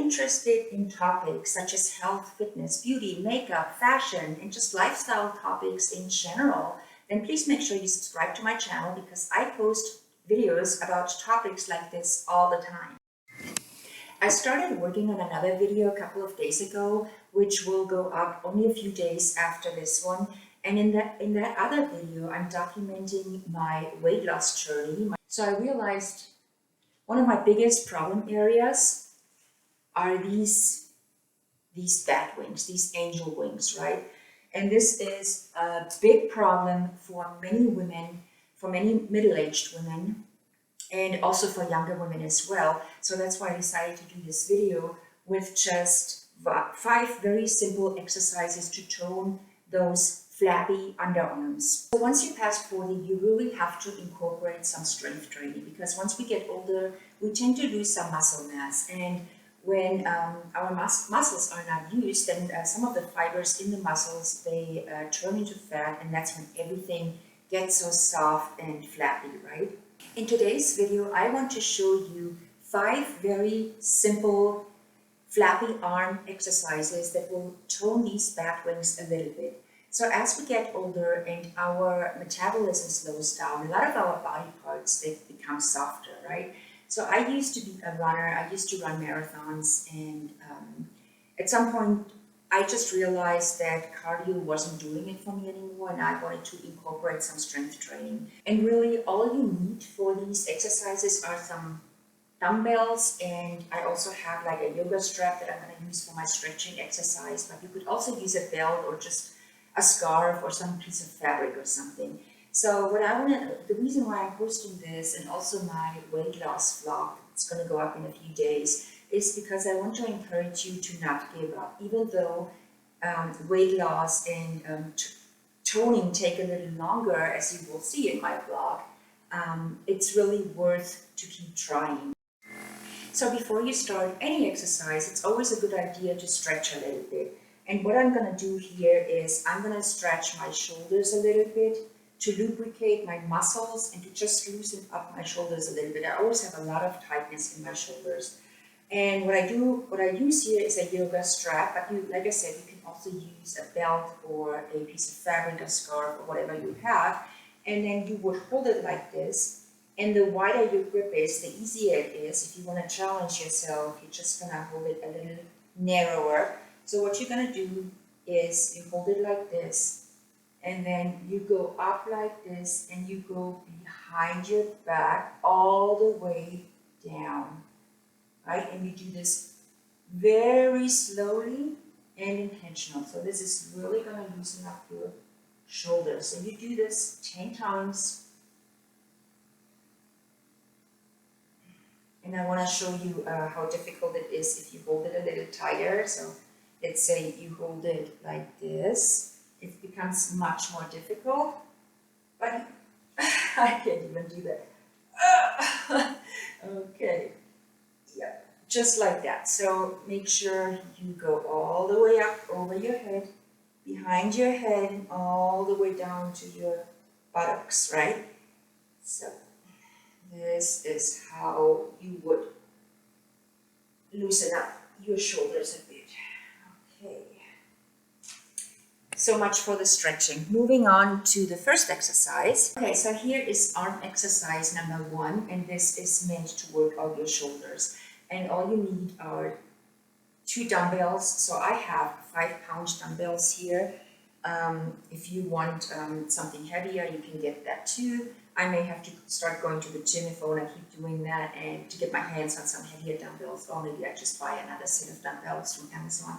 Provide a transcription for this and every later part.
interested in topics such as health, fitness, beauty, makeup, fashion, and just lifestyle topics in general, then please make sure you subscribe to my channel because I post videos about topics like this all the time. I started working on another video a couple of days ago, which will go up only a few days after this one. And in that other video, I'm documenting my weight loss journey. So I realized one of my biggest problem areas are these bat wings, these angel wings, right? And this is a big problem for many women, for many middle-aged women, and also for younger women as well. So that's why I decided to do this video with just 5 very simple exercises to tone those flabby underarms. So once you pass 40, you really have to incorporate some strength training because once we get older, we tend to lose some muscle mass. And when our muscles are not used, then some of the fibers in the muscles, they turn into fat, and that's when everything gets so soft and flabby, right? In today's video, I want to show you 5 very simple flabby arm exercises that will tone these bat wings a little bit. So as we get older and our metabolism slows down, a lot of our body parts, they become softer, right? So I used to be a runner, I used to run marathons, and at some point I just realized that cardio wasn't doing it for me anymore, and I wanted to incorporate some strength training. And really all you need for these exercises are some dumbbells, and I also have like a yoga strap that I'm going to use for my stretching exercise, but you could also use a belt or just a scarf or some piece of fabric or something. So the reason why I'm posting this and also my weight loss vlog, it's going to go up in a few days, is because I want to encourage you to not give up. Even though weight loss and toning take a little longer, as you will see in my vlog, it's really worth to keep trying. So before you start any exercise, it's always a good idea to stretch a little bit. And what I'm going to do here is I'm going to stretch my shoulders a little bit to lubricate my muscles and to just loosen up my shoulders a little bit. I always have a lot of tightness in my shoulders. And what I use here is a yoga strap, but like I said, you can also use a belt or a piece of fabric, a scarf, or whatever you have. And then you would hold it like this. And the wider your grip is, the easier it is. If you want to challenge yourself, you're just going to hold it a little narrower. So what you're going to do is you hold it like this, and then you go up like this, and you go behind your back all the way down, right? And you do this very slowly and intentional. So this is really going to loosen up your shoulders. So you do this 10 times. And I want to show you how difficult it is if you hold it a little tighter. So let's say you hold it like this. It becomes much more difficult, but I can't even do that. Okay, yeah, just like that. So make sure you go all the way up over your head, behind your head, and all the way down to your buttocks, right? So this is how you would loosen up your shoulders a bit. Okay. So much for the stretching. Moving on to the first exercise. Okay, so here is arm exercise number 1, and this is meant to work out your shoulders. And all you need are 2 dumbbells. So I have 5-pound dumbbells here. If you want something heavier, you can get that too. I may have to start going to the gym if I want to keep doing that, and to get my hands on some heavier dumbbells, or maybe I just buy another set of dumbbells from Amazon.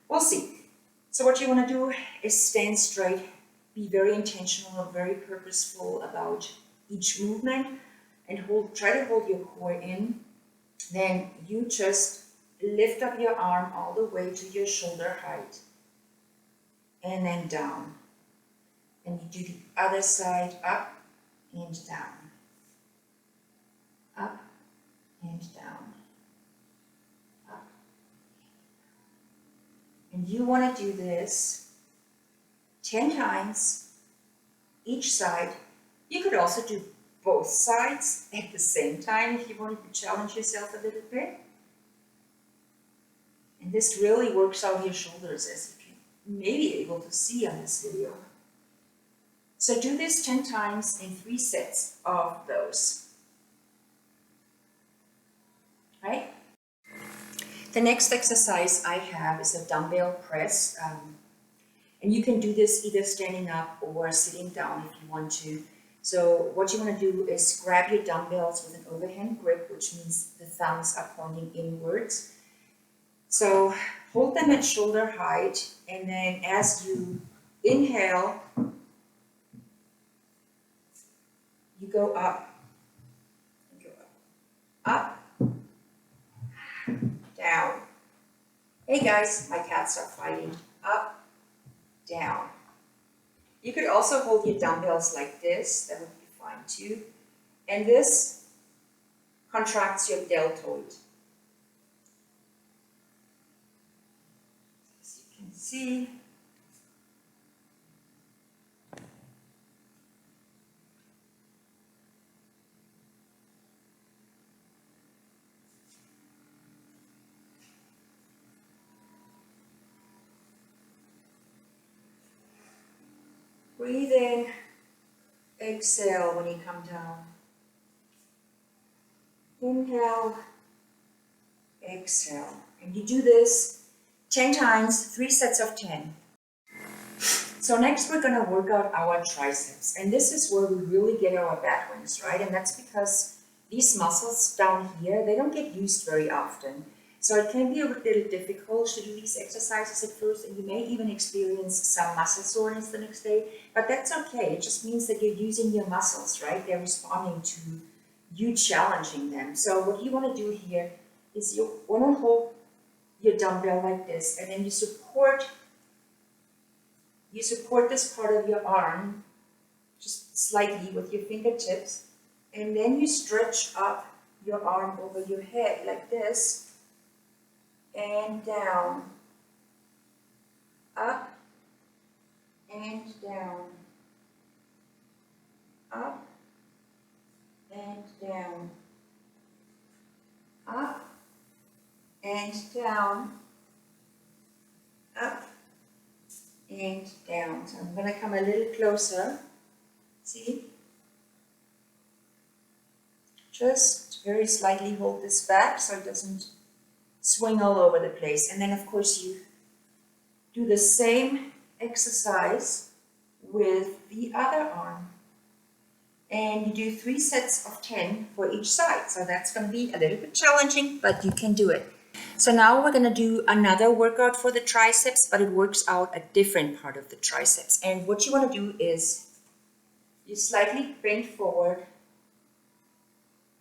We'll see. So what you want to do is stand straight, be very intentional, very purposeful about each movement, and try to hold your core in. Then you just lift up your arm all the way to your shoulder height, and then down. And you do the other side, up and down, up and down, up. And you want to do this 10 times each side. You could also do both sides at the same time if you wanted to challenge yourself a little bit. And this really works out your shoulders, as you can maybe able to see on this video. So do this 10 times in 3 sets of those. Right? The next exercise I have is a dumbbell press. And you can do this either standing up or sitting down if you want to. So what you want to do is grab your dumbbells with an overhand grip, which means the thumbs are pointing inwards. So hold them at shoulder height, and then as you inhale, you go up, up, down. Hey guys, my cats are fighting. Up, down. You could also hold your dumbbells like this, that would be fine too. And this contracts your deltoid. As you can see, breathe in, exhale when you come down. Inhale, exhale. And you do this 10 times, 3 sets of 10. So next we're going to work out our triceps. And this is where we really get our back wings, right? And that's because these muscles down here, they don't get used very often. So it can be a little difficult to do these exercises at first, and you may even experience some muscle soreness the next day, but that's okay. It just means that you're using your muscles, right? They're responding to you challenging them. So what you want to do here is you want to hold your dumbbell like this, and then you support this part of your arm just slightly with your fingertips, and then you stretch up your arm over your head like this, and down, up, and down, up, and down, up, and down, up, and down. So I'm going to come a little closer, see? Just very slightly hold this back so it doesn't swing all over the place. And then of course you do the same exercise with the other arm. And you do 3 sets of 10 for each side. So that's going to be a little bit challenging, but you can do it. So now we're going to do another workout for the triceps, but it works out a different part of the triceps. And what you want to do is you slightly bend forward,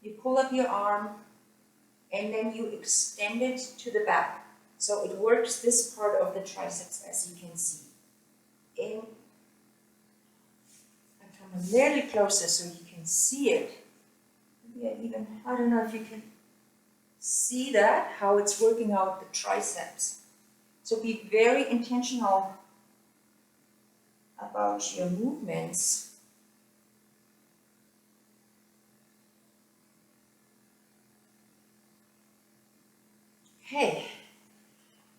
you pull up your arm, and then you extend it to the back. So it works this part of the triceps, as you can see. In, and come a little closer so you can see it. Maybe I don't know if you can see that, how it's working out the triceps. So be very intentional about your movements. Okay,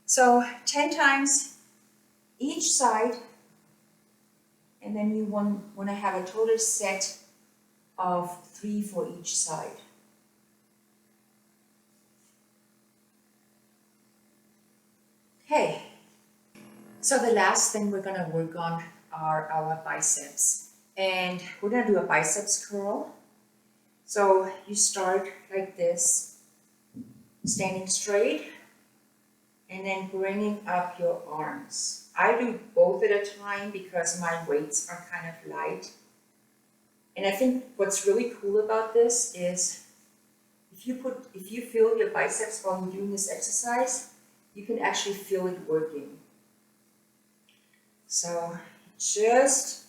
so 10 times each side, and then you want to have a total set of 3 for each side. Okay, so the last thing we're going to work on are our biceps, and we're going to do a biceps curl. So you start like this, standing straight, and then bringing up your arms. I do both at a time because my weights are kind of light. And I think what's really cool about this is if you feel your biceps while you're doing this exercise, you can actually feel it working. So just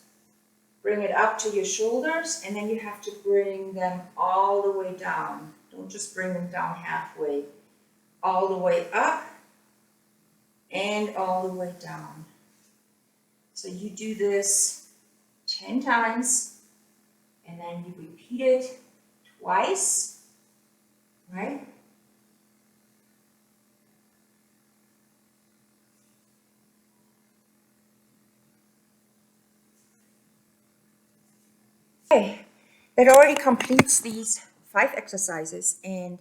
bring it up to your shoulders, and then you have to bring them all the way down. Don't just bring them down halfway. All the way up and all the way down. So you do this 10 times, and then you repeat it twice, right? Okay, that already completes these 5 exercises, and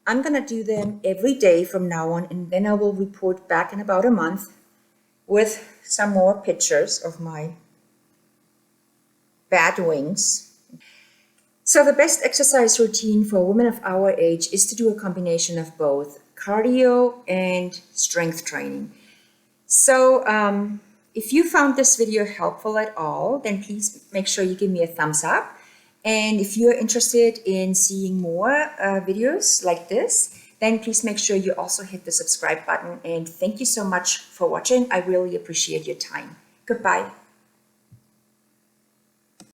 I'm gonna do them every day from now on, and then I will report back in about a month with some more pictures of my bad wings. So the best exercise routine for women of our age is to do a combination of both cardio and strength training. So if you found this video helpful at all, then please make sure you give me a thumbs up. And if you're interested in seeing more videos like this, then please make sure you also hit the subscribe button. And thank you so much for watching. I really appreciate your time. Goodbye.